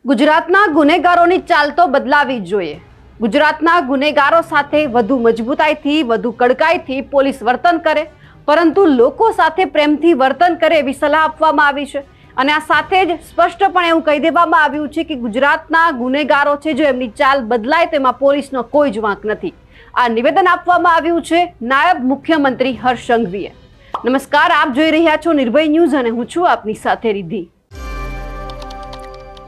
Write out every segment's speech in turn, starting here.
ગુજરાતના ગુનેગારોની ચાલ તો બદલાવી જ જોઈએ। ગુજરાતના ગુનેગારો સાથે વધુ મજબૂતાઈથી વધુ કડકાઈથી પોલીસ વર્તન કરે, પરંતુ લોકો સાથે પ્રેમથી વર્તન કરે એવી સલાહ આપવામાં આવી છે। અને આ સાથે જ સ્પષ્ટપણે એવું કહી દેવામાં આવ્યું છે કે ગુજરાતના ગુનેગારો છે જો એમની ચાલ બદલાય તેમાં પોલીસનો કોઈ જ વાંક નથી। આ નિવેદન આપવામાં આવ્યું છે નાયબ મુખ્યમંત્રી હર્ષ સંઘવીએ। નમસ્કાર, આપ જોઈ રહ્યા છો નિર્ભય ન્યૂઝ અને હું છું આપની સાથે રિદ્ધિ।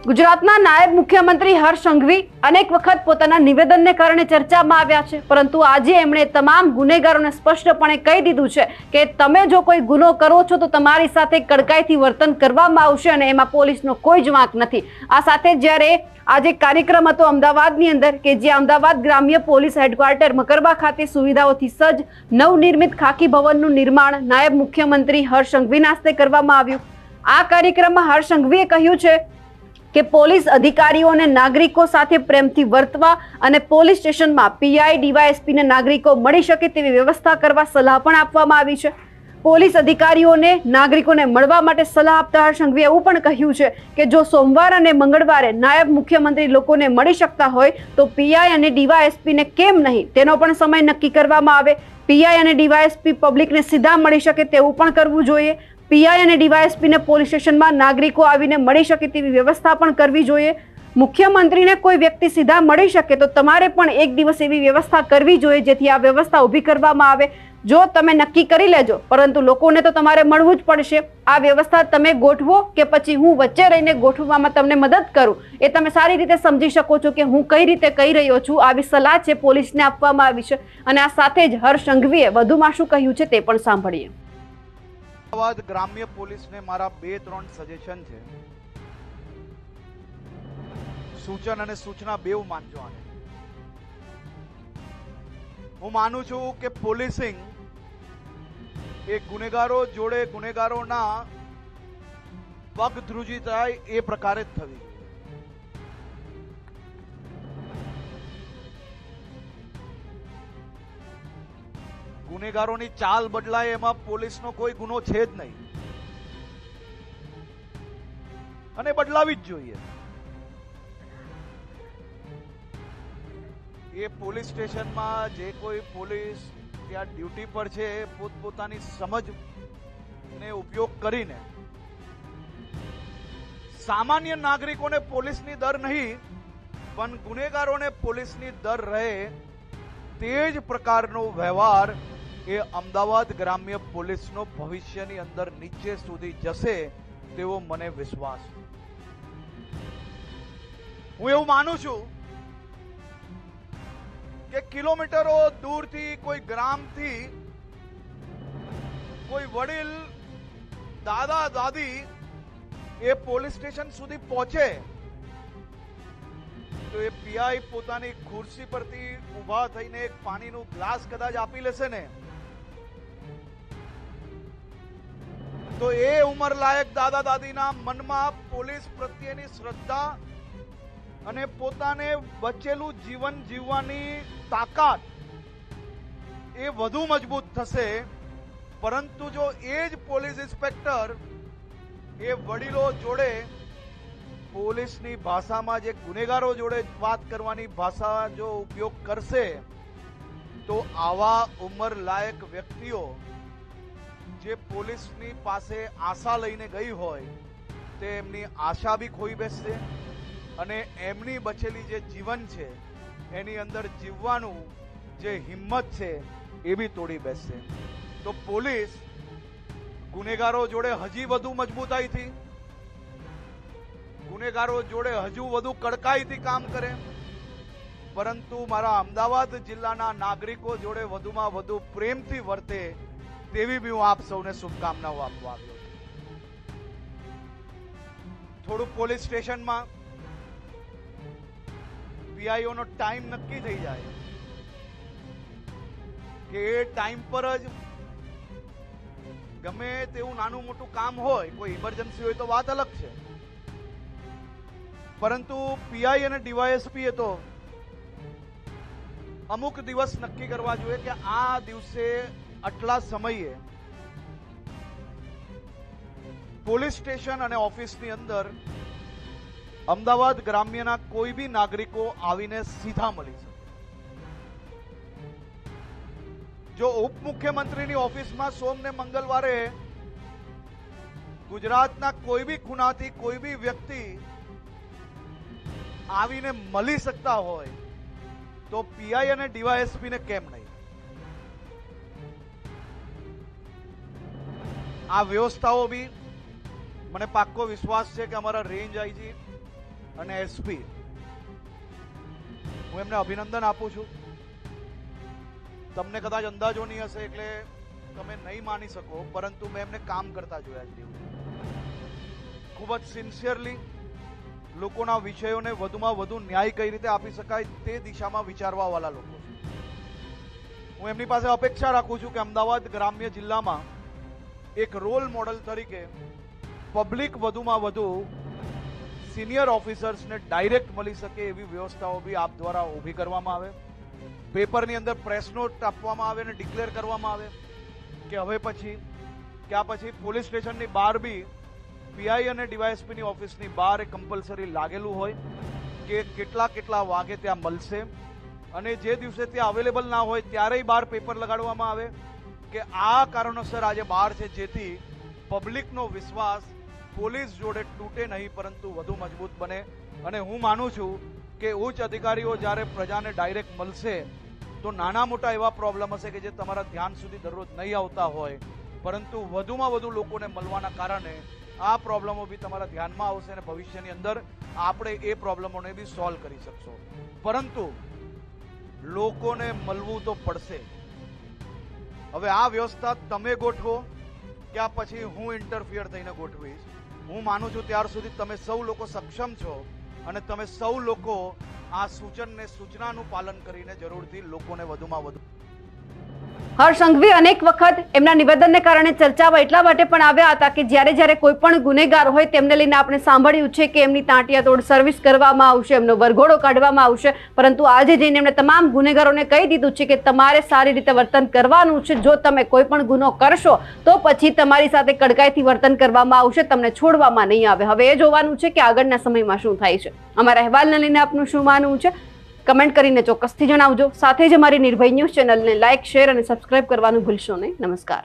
ગુજરાતના નાયબ મુખ્યમંત્રી હર્ષ સંઘવી અનેક વખત પોતાના નિવેદનને કારણે ચર્ચામાં આવ્યા છે, પરંતુ આજે એમણે તમામ ગુનેગારોને સ્પષ્ટપણે કહી દીધું છે કે તમે જો કોઈ ગુનો કરો છો તો તમારી સાથે કડકાઈથી વર્તન કરવામાં આવશે અને એમાં પોલીસનો કોઈ જ વાંક નથી। આ સાથે જ્યારે આજે કાર્યક્રમ હતો અમદાવાદની અંદર કે જે અમદાવાદ ગ્રામ્ય પોલીસ હેડક્વાર્ટર મકરબા ખાતે સુવિધાઓથી સજ્જ નવનિર્મિત ખાકી ભવનનું નિર્માણ નાયબ મુખ્યમંત્રી હર્ષ સંઘવીના હસ્તે કરવામાં આવ્યું। આ કાર્યક્રમમાં હર્ષ સંઘવીએ કહ્યું છે કે પોલીસ અધિકારીઓ અને નાગરિકો સાથે પ્રેમથી વર્તવા અને પોલીસ સ્ટેશનમાં પીઆઈ ડીવાયએસપીને નાગરિકો મળી શકે તેવી વ્યવસ્થા કરવા સલાહ પણ આપવામાં આવી છે। પોલીસ અધિકારીઓને નાગરિકોને મળવા માટે સલાહ આપતા હર્ષ સંઘવીએ એવું પણ કહ્યું છે કે જો સોમવાર અને મંગળવારે નાયબ મુખ્યમંત્રી લોકોને મળી શકતા હોય તો પીઆઈ અને ડીવાયએસપીને કેમ નહીં તેનો પણ સમય નક્કી કરવામાં આવે। પીઆઈ અને ડીવાયએસપી પબ્લિકને સીધા મળી શકે તેવું પણ કરવું જોઈએ। પીઆઈ અને ડીવાયએસપીને પોલીસ સ્ટેશનમાં નાગરિકો આવીને મળી શકે તેવી વ્યવસ્થા પણ કરવી જોઈએ। મુખ્યમંત્રીને કોઈ વ્યક્તિ સીધા મળી શકે તો તમારે પણ એક દિવસ એવી વ્યવસ્થા કરવી જોઈએ જેથી આ વ્યવસ્થા ઊભી કરવામાં આવે। જો તમે નક્કી કરી લેજો, પરંતુ લોકોને તો તમારે મળવું જ પડશે। આ વ્યવસ્થા તમે ગોઠવો કે પછી હું વચ્ચે રહીને ગોઠવવામાં તમને મદદ કરું, એ તમે સારી રીતે સમજી શકો છો કે હું કઈ રીતે કહી રહ્યો છું। આવી સલાહ છે પોલીસને આપવામાં આવી છે અને આ સાથે જ હર્ષ સંઘવીએ વધુમાં શું કહ્યું છે તે પણ સાંભળીએ। અમદાવાદ ગ્રામ્ય પોલીસને મારા 2-3 સજેશન છે, સૂચન અને સૂચના બેઉ માનજો આને। હું માનું છું કે પોલીસિંગ એ ગુનેગારો જોડે ગુનેગારોના પગ ધ્રુજી થાય એ પ્રકારે જ થવી જોઈએ। ગુનેગારોની ચાલ બદલાય એમાં પોલીસનો કોઈ ગુનો છે જ નહીં અને બદલાવી જ જોઈએ। એ પોલીસ સ્ટેશનમાં જે કોઈ પોલીસ ત્યાં ડ્યુટી પર છે પોતપોતાની સમજને ઉપયોગ કરીને સામાન્ય નાગરિકોને પોલીસની ડર નહીં પણ ગુનેગારોને પોલીસની ડર રહે તે જ પ્રકારનો વ્યવહાર એ અમદાવાદ ગ્રામ્ય પોલીસનો ભવિષ્યની અંદર નીચે સુધી જશે તેવો મને વિશ્વાસ છે। હું એવું માનું છું કે કિલોમીટરો દૂરથી કોઈ ગ્રામથી કોઈ વડીલ દાદા દાદી એ પોલીસ સ્ટેશન સુધી પહોંચે તો એ પીઆઈ પોતાની ખુરશી પરથી ઊભા થઈને એક પાણીનું ગ્લાસ કદાચ આપી લેશે ને તો એ ઉંમરલાયક દાદા દાદીના મનમાં પોલીસ પ્રત્યેની શ્રદ્ધા અને પોતાને બચેલું જીવન જીવવાની તાકાત એ વધુ મજબૂત થશે। પરંતુ જો એ જ પોલીસ ઇન્સ્પેક્ટર એ વડીલો જોડે પોલીસની ભાષામાં જે ગુનેગારો જોડે વાત કરવાની ભાષા જો ઉપયોગ કરશે તો આવા ઉંમરલાયક વ્યક્તિઓ જે પોલીસની પાસે આશા લઈને ગઈ હોય તે એમની આશા બી ખોઈ બેસશે અને એમની બચેલી જે જીવન છે એની અંદર જીવવાનું જે હિંમત છે એ બી તોડી બેસશે। તો પોલીસ ગુનેગારો જોડે હજી વધુ મજબૂતાઈથી, ગુનેગારો જોડે હજુ વધુ કડકાઈથી કામ કરે, પરંતુ મારા અમદાવાદ જિલ્લાના નાગરિકો જોડે વધુમાં વધુ પ્રેમથી વર્તે તેવી બી હું આપ સૌને શુભકામનાઓ આપવા આવ્યો છું। થોડું પોલીસ સ્ટેશનમાં પીઆઈઓનો ટાઈમ નક્કી થઈ જાય કે એ ટાઈમ પર જ ગમે તેવું નાનું મોટું કામ હોય, કોઈ ઇમરજન્સી હોય તો વાત અલગ છે, પરંતુ પીઆઈ અને ડીવાયએસપી એ તો અમુક દિવસ નક્કી કરવા જોઈએ કે આ દિવસે આટલા સમયે પોલીસ સ્ટેશન અને ઓફિસની અંદર અમદાવાદ ગ્રામ્યના કોઈ બી નાગરિકો આવીને સીધા મળી શકે. જો ઉપમુખ્યમંત્રીની ઓફિસમાં સોમ ને મંગળવારે ગુજરાતના કોઈ બી ખૂણાથી કોઈ બી વ્યક્તિ આવીને મળી શકતા હોય તો પીઆઈ અને ડીવાયએસપી ને કેમ નહીં? આ વ્યવસ્થાઓ બી મને પાક્કો વિશ્વાસ છે કે અમારા રેન્જ આઈજી અને એસપી, હું એમને અભિનંદન આપું છું. તમને કદાચ અંદાજો નહીં હશે એટલે તમે નહીં માની શકો, પરંતુ મેં એમને કામ કરતા જોયા છે. ખૂબ જ સિન્સિયરલી લોકોના વિષયોને વધુમાં વધુ ન્યાય કઈ રીતે આપી શકાય તે દિશામાં વિચારવા વાળા લોકો છે. હું એમની પાસે અપેક્ષા રાખું છું કે અમદાવાદ ગ્રામ્ય જિલ્લામાં એક રોલ મોડલ તરીકે પબ્લિક વધુમાં વધુ સિનિયર ઓફિસર્સને ડાયરેક્ટ મળી શકે એવી વ્યવસ્થાઓ બી આપ દ્વારા ઊભી કરવામાં આવે. પેપરની અંદર પ્રેસ નોટ આપવામાં આવે અને ડિક્લેર કરવામાં આવે કે હવે પછી પોલીસ સ્ટેશનની બહાર બી પીઆઈ અને ડીવાયએસપીની ઓફિસની બહાર એ કમ્પલસરી લાગેલું હોય કે કેટલા વાગે ત્યાં મળશે, અને જે દિવસે ત્યાં અવેલેબલ ના હોય ત્યારેય બહાર પેપર લગાડવામાં આવે કે આ કારણોસર આજે બહાર છે, જેથી પબ્લિકનો વિશ્વાસ પોલીસ જોડે તૂટે નહીં પરંતુ વધુ મજબૂત બને. અને હું માનું છું કે ઉચ્ચ અધિકારીઓ જ્યારે પ્રજાને ડાયરેક્ટ મળશે તો નાના મોટા એવા પ્રોબ્લેમ હશે કે જે તમારા ધ્યાન સુધી દરરોજ નહીં આવતા હોય, પરંતુ વધુમાં વધુ લોકોને મળવાના કારણે આ પ્રોબ્લેમો બી તમારા ધ્યાનમાં આવશે અને ભવિષ્યની અંદર આપણે એ પ્રોબ્લેમોને બી સોલ્વ કરી શકશો. પરંતુ લોકોને મળવું તો પડશે. હવે આ વ્યવસ્થા તમે ગોઠવો કે આ પછી હું ઇન્ટરફિયર થઈને ગોઠવીશ. હું માનું છું ત્યાર સુધી તમે સૌ લોકો સક્ષમ છો અને તમે સૌ લોકો આ સૂચનાનું પાલન કરીને જરૂરથી લોકોને વધુમાં વધુ. હર્ષ સંઘવી અનેક વખત એમના નિવેદનને કારણે ચર્ચામાં એટલા માટે પણ આવ્યા હતા કે જ્યારે કોઈ પણ ગુનેગાર હોય તેમને લઈને આપણે સાંભળ્યું છે કે એમની તાંટિયાતોડ સર્વિસ કરવામાં આવશે, એમનો વરઘોડો કાઢવામાં આવશે, પરંતુ આજે જઈને એમણે તમામ ગુનેગારોને કહી દીધું છે કે તમારે સારી રીતે વર્તન કરવાનું છે. જો તમે કોઈ પણ ગુનો કરશો તો પછી તમારી સાથે કડકાઈથી વર્તન કરવામાં આવશે, તમને છોડવામાં નહીં આવે. હવે એ જોવાનું છે કે આગળના સમયમાં શું થાય છે. અમારા અહેવાલને લઈને આપનું શું માનવું છે કમેન્ટ કરીને ચોક્કસથી જણાવજો. સાથે જ અમારી નિર્ભય ન્યૂઝ ચેનલને લાઇક, શેર અને સબસ્ક્રાઇબ કરવાનું ભૂલશો નહીં. નમસ્કાર.